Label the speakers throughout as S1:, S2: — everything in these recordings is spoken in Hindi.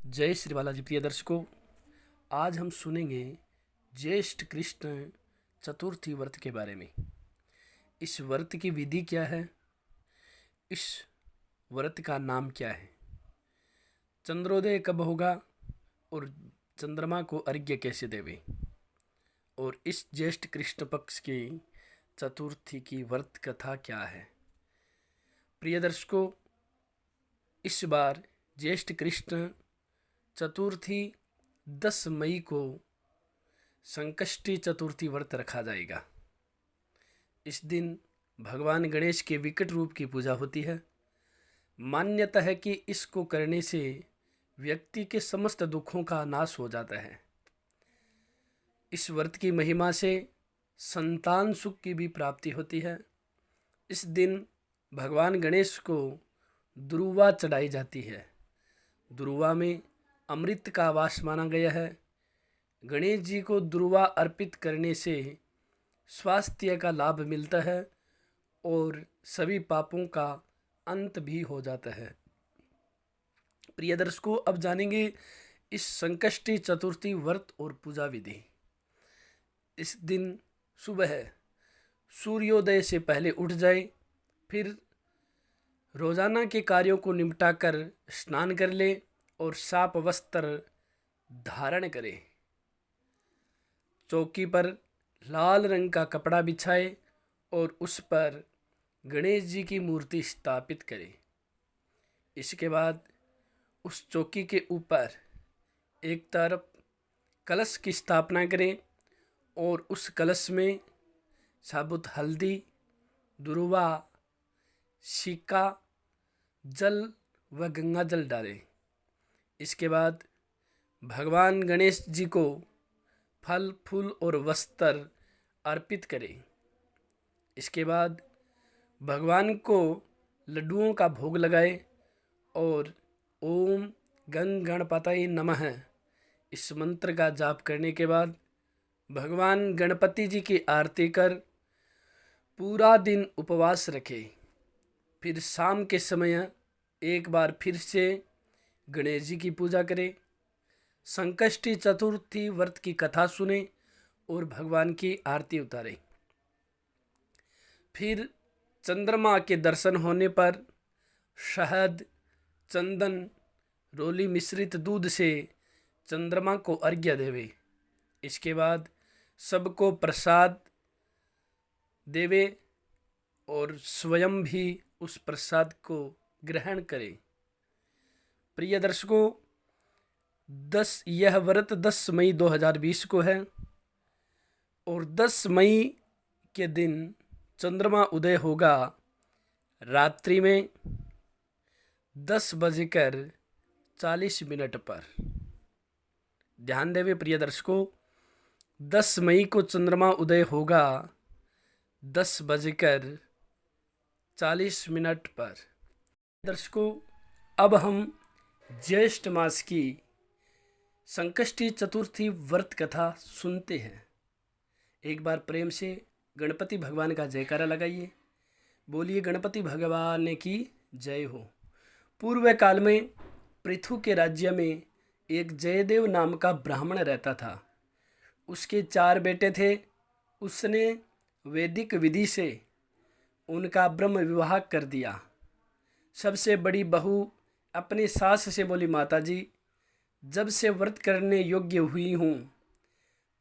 S1: जय श्री बालाजी प्रिय दर्शकों, आज हम सुनेंगे ज्येष्ठ कृष्ण चतुर्थी व्रत के बारे में। इस व्रत की विधि क्या है, इस व्रत का नाम क्या है, चंद्रोदय कब होगा और चंद्रमा को अर्घ्य कैसे देवे, और इस ज्येष्ठ कृष्ण पक्ष की चतुर्थी की व्रत कथा क्या है। प्रिय दर्शकों, इस बार ज्येष्ठ कृष्ण चतुर्थी 10 मई को संकष्टी चतुर्थी व्रत रखा जाएगा। इस दिन भगवान गणेश के विकट रूप की पूजा होती है। मान्यता है कि इसको करने से व्यक्ति के समस्त दुखों का नाश हो जाता है। इस व्रत की महिमा से संतान सुख की भी प्राप्ति होती है। इस दिन भगवान गणेश को दुर्वा चढ़ाई जाती है। दुर्वा में अमृत का वास माना गया है। गणेश जी को दुर्वा अर्पित करने से स्वास्थ्य का लाभ मिलता है और सभी पापों का अंत भी हो जाता है। प्रिय दर्शकों, अब जानेंगे इस संकष्टी चतुर्थी व्रत और पूजा विधि। इस दिन सुबह सूर्योदय से पहले उठ जाए, फिर रोजाना के कार्यों को निपटाकर स्नान कर ले और साफ वस्त्र धारण करे। चौकी पर लाल रंग का कपड़ा बिछाए और उस पर गणेश जी की मूर्ति स्थापित करे। इसके बाद उस चौकी के ऊपर एक तरफ कलश की स्थापना करें और उस कलश में साबुत हल्दी, दुर्वा, सिक्का, जल व गंगा जल डालें। इसके बाद भगवान गणेश जी को फल, फूल और वस्त्र अर्पित करें। इसके बाद भगवान को लड्डुओं का भोग लगाए और ओम गं गणपतये नमः इस मंत्र का जाप करने के बाद भगवान गणपति जी की आरती कर पूरा दिन उपवास रखें। फिर शाम के समय एक बार फिर से गणेश जी की पूजा करें। संकष्टी चतुर्थी व्रत की कथा सुने और भगवान की आरती उतारें। फिर चंद्रमा के दर्शन होने पर शहद, चंदन, रोली मिश्रित दूध से चंद्रमा को अर्घ्य देवे। इसके बाद सबको प्रसाद देवे और स्वयं भी उस प्रसाद को ग्रहण करें। प्रिय दर्शकों, यह व्रत 10 मई 2020 को है और 10 मई के दिन चंद्रमा उदय होगा रात्रि में 10:40 पर। ध्यान देवे प्रिय दर्शकों, 10 मई को चंद्रमा उदय होगा 10:40 पर। दर्शकों, अब हम ज्येष्ठ मास की संकष्टी चतुर्थी व्रत कथा सुनते हैं। एक बार प्रेम से गणपति भगवान का जयकारा लगाइए। बोलिए गणपति भगवान की जय हो। पूर्व काल में पृथु के राज्य में एक जयदेव नाम का ब्राह्मण रहता था। उसके 4 बेटे थे। उसने वैदिक विधि से उनका ब्रह्म विवाह कर दिया। सबसे बड़ी बहू अपनी सास से बोली, माता जी, जब से व्रत करने योग्य हुई हूँ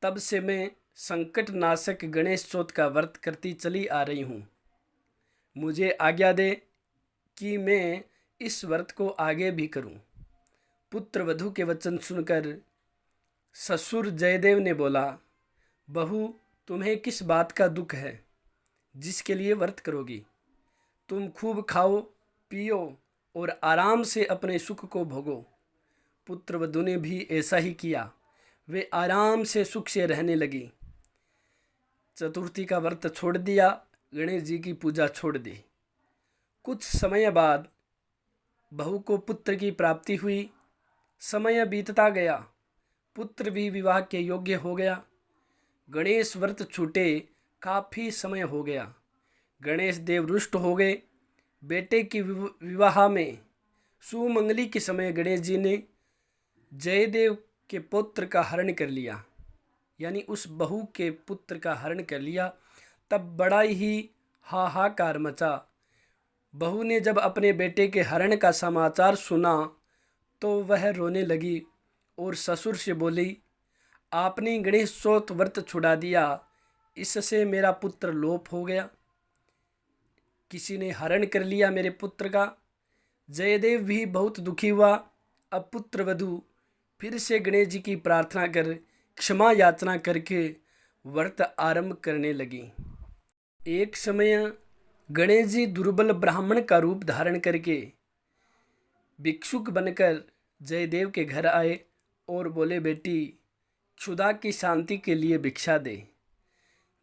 S1: तब से मैं संकट नाशक गणेश चौथ का व्रत करती चली आ रही हूँ। मुझे आज्ञा दे कि मैं इस व्रत को आगे भी करूँ। पुत्र वधू के वचन सुनकर ससुर जयदेव ने बोला, बहू, तुम्हें किस बात का दुख है जिसके लिए व्रत करोगी? तुम खूब खाओ पियो और आराम से अपने सुख को भोगो। पुत्र वधू ने भी ऐसा ही किया। वे आराम से सुख से रहने लगी। चतुर्थी का व्रत छोड़ दिया, गणेश जी की पूजा छोड़ दी। कुछ समय बाद बहू को पुत्र की प्राप्ति हुई। समय बीतता गया, पुत्र भी विवाह के योग्य हो गया। गणेश व्रत छूटे काफ़ी समय हो गया। गणेश देव रुष्ट हो गए। बेटे की विवाह में सुमंगली के समय गणेश जी ने जयदेव के पुत्र का हरण कर लिया, यानी उस बहू के पुत्र का हरण कर लिया, तब बड़ा ही हाहाकार मचा। बहू ने जब अपने बेटे के हरण का समाचार सुना तो वह रोने लगी और ससुर से बोली, आपने गणेश चौथ व्रत छुड़ा दिया, इससे मेरा पुत्र लोप हो गया। किसी ने हरण कर लिया मेरे पुत्र का। जयदेव भी बहुत दुखी हुआ। अब पुत्र वधू फिर से गणेश जी की प्रार्थना कर क्षमा याचना करके व्रत आरंभ करने लगी। एक समय गणेश जी दुर्बल ब्राह्मण का रूप धारण करके भिक्षुक बनकर जयदेव के घर आए और बोले, बेटी क्षुधा की शांति के लिए भिक्षा दे।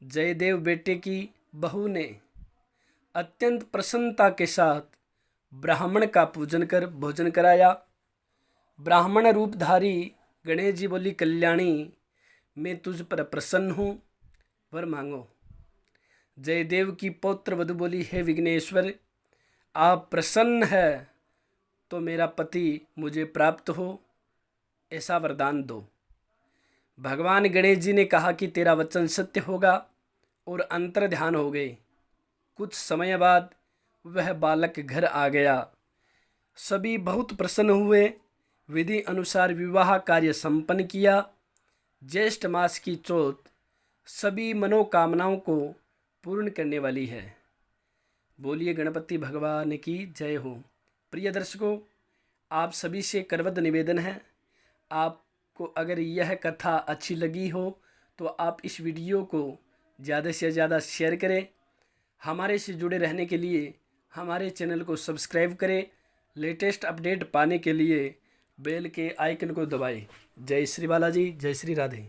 S1: जयदेव बेटे की बहू ने अत्यंत प्रसन्नता के साथ ब्राह्मण का पूजन कर भोजन कराया। ब्राह्मण रूपधारी गणेश जी बोली, कल्याणी मैं तुझ पर प्रसन्न हूँ, वर मांगो। जयदेव की पौत्र वधू बोली, हे विघ्नेश्वर, आप प्रसन्न है तो मेरा पति मुझे प्राप्त हो, ऐसा वरदान दो। भगवान गणेश जी ने कहा कि तेरा वचन सत्य होगा और अंतर ध्यान हो गए। कुछ समय बाद वह बालक घर आ गया। सभी बहुत प्रसन्न हुए। विधि अनुसार विवाह कार्य संपन्न किया। ज्येष्ठ मास की चौथ सभी मनोकामनाओं को पूर्ण करने वाली है। बोलिए गणपति भगवान की जय हो। प्रिय दर्शकों, आप सभी से करबद्ध निवेदन है, आपको अगर यह कथा अच्छी लगी हो तो आप इस वीडियो को ज़्यादा से ज़्यादा शेयर करें। हमारे से जुड़े रहने के लिए हमारे चैनल को सब्सक्राइब करें। लेटेस्ट अपडेट पाने के लिए बेल के आइकन को दबाएं। जय श्री बालाजी, जय श्री राधे।